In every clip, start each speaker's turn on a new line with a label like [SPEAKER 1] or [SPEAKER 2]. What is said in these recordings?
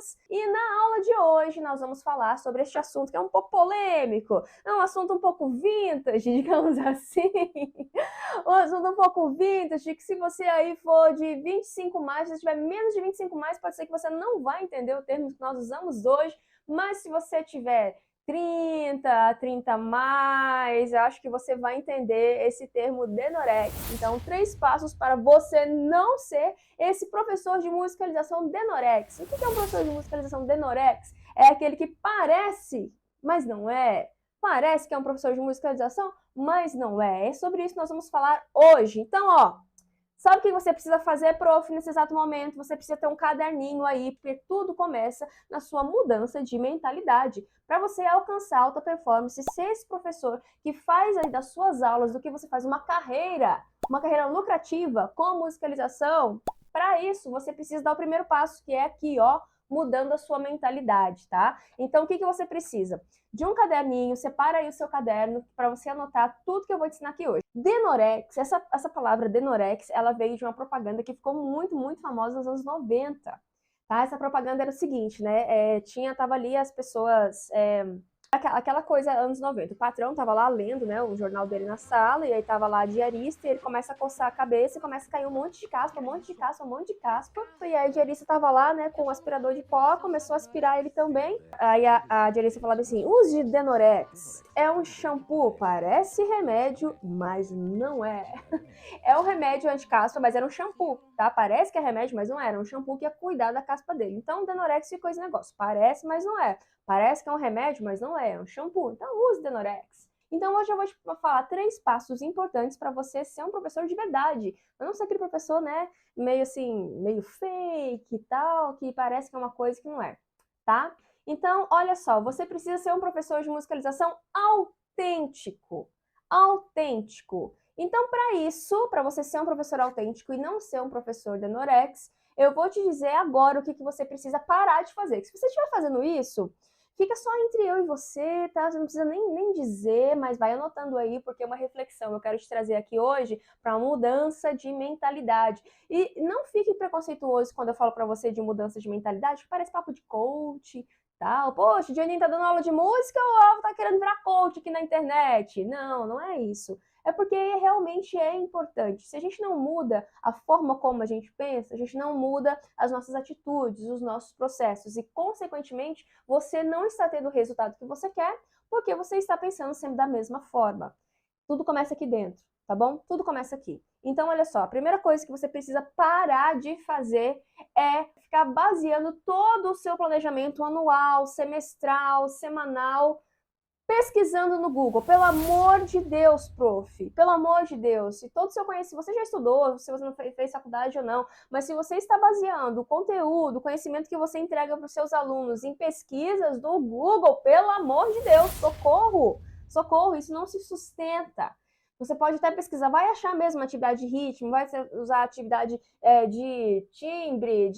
[SPEAKER 1] Matheus, e na aula de hoje nós vamos falar sobre este assunto que é um pouco polêmico, é um assunto um pouco vintage, digamos assim, um assunto um pouco vintage, que se você aí for de 25 mais, se tiver menos de 25 mais, pode ser que você não vai entender o termo que nós usamos hoje, mas se você tiver 30 mais, eu acho que você vai entender esse termo denorex. Então, 3 passos para você não ser esse professor de musicalização denorex. O que é um professor de musicalização denorex? É aquele que parece, mas não é. Parece que é um professor de musicalização, mas não é. É sobre isso que nós vamos falar hoje. Então, sabe o que você precisa fazer, prof, nesse exato momento? Você precisa ter um caderninho aí, porque tudo começa na sua mudança de mentalidade. Para você alcançar alta performance, ser esse professor que faz aí das suas aulas, do que você faz uma carreira lucrativa com musicalização, para isso você precisa dar o primeiro passo, que é aqui, mudando a sua mentalidade, tá? Então, o que você precisa? De um caderninho, separa aí o seu caderno para você anotar tudo que eu vou te ensinar aqui hoje. Denorex, essa palavra Denorex, ela veio de uma propaganda que ficou muito, muito famosa nos anos 90, tá? Essa propaganda era o seguinte, né? Tava ali as pessoas... aquela coisa anos 90, o patrão tava lá lendo, né, o jornal dele na sala, e aí tava lá a diarista, e ele começa a coçar a cabeça e começa a cair um monte de caspa, e aí a diarista tava lá, né, com o aspirador de pó, começou a aspirar ele também. Aí a diarista falava assim: use Denorex, é um shampoo, parece remédio, mas não é. É um remédio anti-caspa, mas era um shampoo, tá? Parece que é remédio, mas não era. Um shampoo que ia cuidar da caspa dele. Então, o Denorex ficou esse negócio. Parece, mas não é. Parece que é um remédio, mas não é. É um shampoo. Então, use Denorex. Então, hoje eu vou te falar 3 passos importantes para você ser um professor de verdade. Eu não ser aquele professor, né, meio assim, meio fake e tal, que parece que é uma coisa que não é, tá? Então, olha só, você precisa ser um professor de musicalização autêntico. Autêntico. Então, para isso, para você ser um professor autêntico e não ser um professor denorex, eu vou te dizer agora o que você precisa parar de fazer. Se você estiver fazendo isso, fica só entre eu e você, tá? Você não precisa nem dizer, mas vai anotando aí, porque é uma reflexão. Eu quero te trazer aqui hoje para uma mudança de mentalidade. E não fique preconceituoso quando eu falo para você de mudança de mentalidade, que parece papo de coach, tal. Poxa, o Dioninho tá dando aula de música ou o Alvo tá querendo virar coach aqui na internet? Não, não é isso. É porque realmente é importante. Se a gente não muda a forma como a gente pensa, a gente não muda as nossas atitudes, os nossos processos e, consequentemente, você não está tendo o resultado que você quer porque você está pensando sempre da mesma forma. Tudo começa aqui dentro, tá bom? Tudo começa aqui. Então, olha só, a primeira coisa que você precisa parar de fazer é ficar baseando todo o seu planejamento anual, semestral, semanal, pesquisando no Google. Pelo amor de Deus, prof. Pelo amor de Deus. Se todo o seu conhecimento, você já estudou, se você não fez faculdade ou não, mas se você está baseando o conteúdo, o conhecimento que você entrega para os seus alunos em pesquisas do Google, pelo amor de Deus, socorro! Socorro, isso não se sustenta. Você pode até pesquisar, vai achar mesmo atividade de ritmo, vai usar atividade de timbre,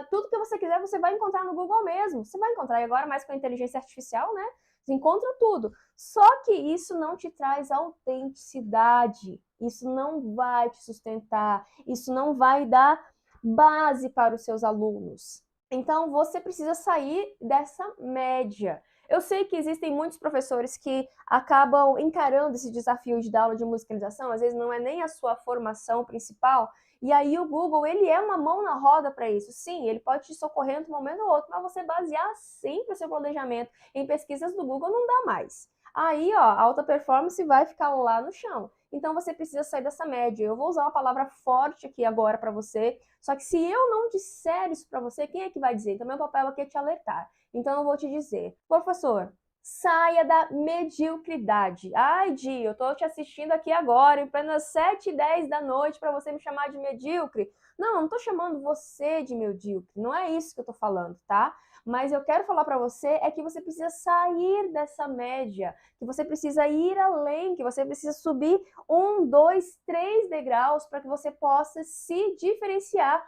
[SPEAKER 1] tudo que você quiser, você vai encontrar no Google mesmo. Você vai encontrar, e agora mais com a inteligência artificial, né? Você encontra tudo. Só que isso não te traz autenticidade. Isso não vai te sustentar. Isso não vai dar base para os seus alunos. Então, você precisa sair dessa média. Eu sei que existem muitos professores que acabam encarando esse desafio de dar aula de musicalização, às vezes não é nem a sua formação principal, e aí o Google, ele é uma mão na roda para isso. Sim, ele pode te socorrer em um momento ou outro, mas você basear sempre o seu planejamento em pesquisas do Google não dá mais. Aí, a alta performance vai ficar lá no chão. Então, você precisa sair dessa média. Eu vou usar uma palavra forte aqui agora para você, só que se eu não disser isso para você, quem é que vai dizer? Então, meu papel aqui é te alertar. Então, eu vou te dizer, professor, saia da mediocridade. Ai, Di, eu tô te assistindo aqui agora, em plenas 7h10 da noite, para você me chamar de medíocre. Não, não tô chamando você de medíocre, não é isso que eu tô falando, tá? Mas eu quero falar para você é que você precisa sair dessa média, que você precisa ir além, que você precisa subir 1, 2, 3 degraus para que você possa se diferenciar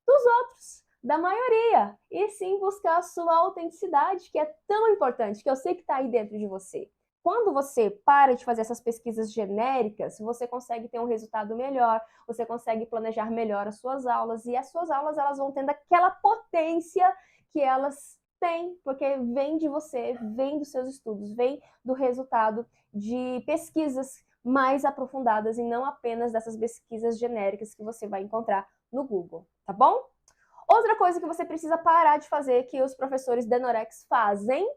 [SPEAKER 1] dos outros, da maioria, e sim buscar a sua autenticidade, que é tão importante, que eu sei que está aí dentro de você. Quando você para de fazer essas pesquisas genéricas, você consegue ter um resultado melhor, você consegue planejar melhor as suas aulas, e as suas aulas elas vão tendo aquela potência que elas têm, porque vem de você, vem dos seus estudos, vem do resultado de pesquisas mais aprofundadas e não apenas dessas pesquisas genéricas que você vai encontrar no Google, tá bom? Outra coisa que você precisa parar de fazer, que os professores Denorex fazem,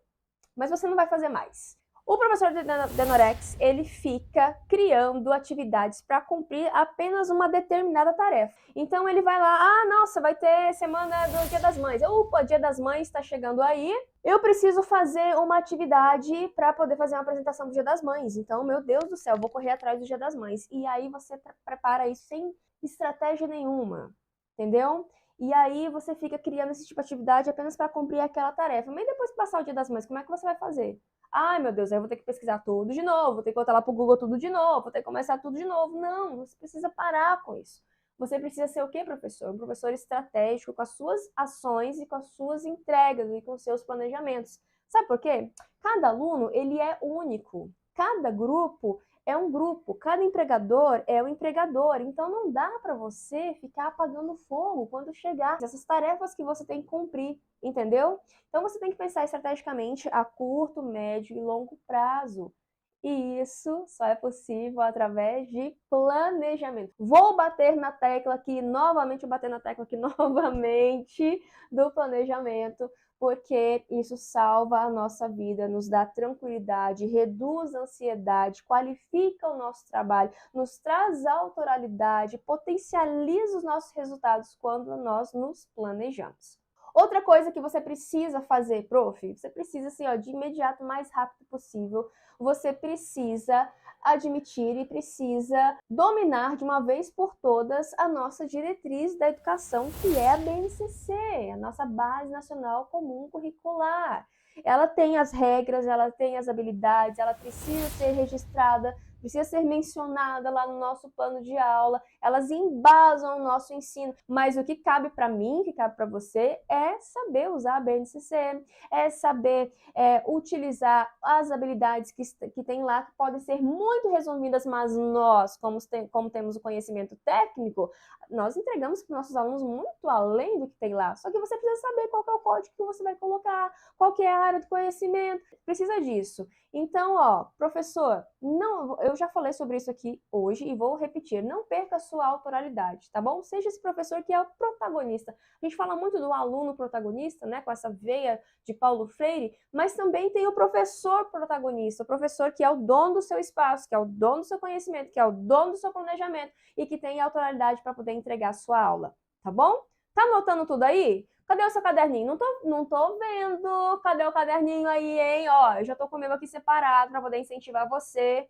[SPEAKER 1] mas você não vai fazer mais. O professor Denorex, ele fica criando atividades para cumprir apenas uma determinada tarefa. Então ele vai lá, nossa, vai ter semana do Dia das Mães. Opa, Dia das Mães está chegando aí. Eu preciso fazer uma atividade para poder fazer uma apresentação do Dia das Mães. Então, meu Deus do céu, vou correr atrás do Dia das Mães. E aí você prepara isso sem estratégia nenhuma, entendeu? E aí você fica criando esse tipo de atividade apenas para cumprir aquela tarefa. Mas depois que passar o Dia das Mães, como é que você vai fazer? Ai, meu Deus, aí eu vou ter que pesquisar tudo de novo, vou ter que botar lá pro Google tudo de novo, vou ter que começar tudo de novo. Não, você precisa parar com isso. Você precisa ser o quê, professor? Um professor estratégico com as suas ações e com as suas entregas e com os seus planejamentos. Sabe por quê? Cada aluno, ele é único. Cada grupo é um grupo, cada empregador é um empregador, então não dá para você ficar apagando fogo quando chegar essas tarefas que você tem que cumprir, entendeu? Então você tem que pensar estrategicamente a curto, médio e longo prazo. E isso só é possível através de planejamento. Vou bater na tecla aqui novamente, do planejamento, porque isso salva a nossa vida, nos dá tranquilidade, reduz a ansiedade, qualifica o nosso trabalho, nos traz autoralidade, potencializa os nossos resultados quando nós nos planejamos. Outra coisa que você precisa fazer, prof, você precisa, assim, de imediato, o mais rápido possível, você precisa admitir e precisa dominar de uma vez por todas a nossa diretriz da educação, que é a BNCC, a nossa Base Nacional Comum Curricular. Ela tem as regras, ela tem as habilidades, ela precisa ser registrada, precisa ser mencionada lá no nosso plano de aula, elas embasam o nosso ensino, mas o que cabe para mim, o que cabe para você, é saber usar a BNCC, é saber utilizar as habilidades que tem lá, que podem ser muito resumidas, mas nós, como temos o conhecimento técnico, nós entregamos para os nossos alunos muito além do que tem lá, só que você precisa saber qual que é o código que você vai colocar, qual que é a área do conhecimento, precisa disso. Então, professor, eu já falei sobre isso aqui hoje e vou repetir, não perca a sua autoralidade, tá bom? Seja esse professor que é o protagonista. A gente fala muito do aluno protagonista, né, com essa veia de Paulo Freire, mas também tem o professor protagonista, o professor que é o dono do seu espaço, que é o dono do seu conhecimento, que é o dono do seu planejamento e que tem autoralidade para poder entregar a sua aula, tá bom? Tá anotando tudo aí? Cadê o seu caderninho? Não tô vendo. Cadê o caderninho aí, hein? Eu já tô com o meu aqui separado para poder incentivar você.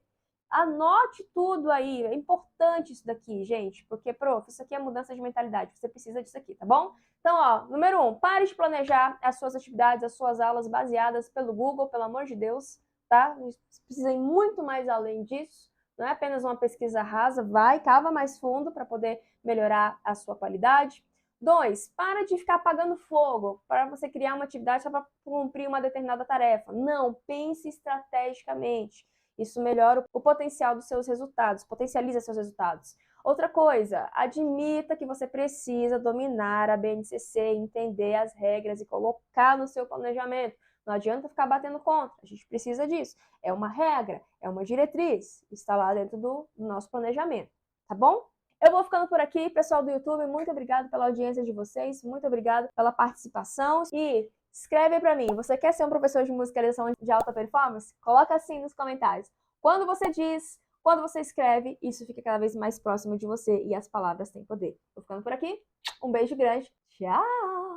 [SPEAKER 1] Anote tudo aí. É importante isso daqui, gente. Porque, prof, isso aqui é mudança de mentalidade. Você precisa disso aqui, tá bom? Então, número 1, pare de planejar as suas atividades, as suas aulas baseadas pelo Google, pelo amor de Deus, tá? Você precisa ir muito mais além disso. Não é apenas uma pesquisa rasa. Cava mais fundo para poder melhorar a sua qualidade. 2, para de ficar apagando fogo para você criar uma atividade só para cumprir uma determinada tarefa. Não, pense estrategicamente. Isso melhora o potencial dos seus resultados, potencializa seus resultados. Outra coisa, admita que você precisa dominar a BNCC, entender as regras e colocar no seu planejamento. Não adianta ficar batendo contra, a gente precisa disso. É uma regra, é uma diretriz, está lá dentro do nosso planejamento, tá bom? Eu vou ficando por aqui, pessoal do YouTube, muito obrigada pela audiência de vocês, muito obrigada pela participação e escreve para mim, você quer ser um professor de musicalização de alta performance? Coloca assim nos comentários. Quando você diz, quando você escreve, isso fica cada vez mais próximo de você e as palavras têm poder. Vou ficando por aqui, um beijo grande, tchau!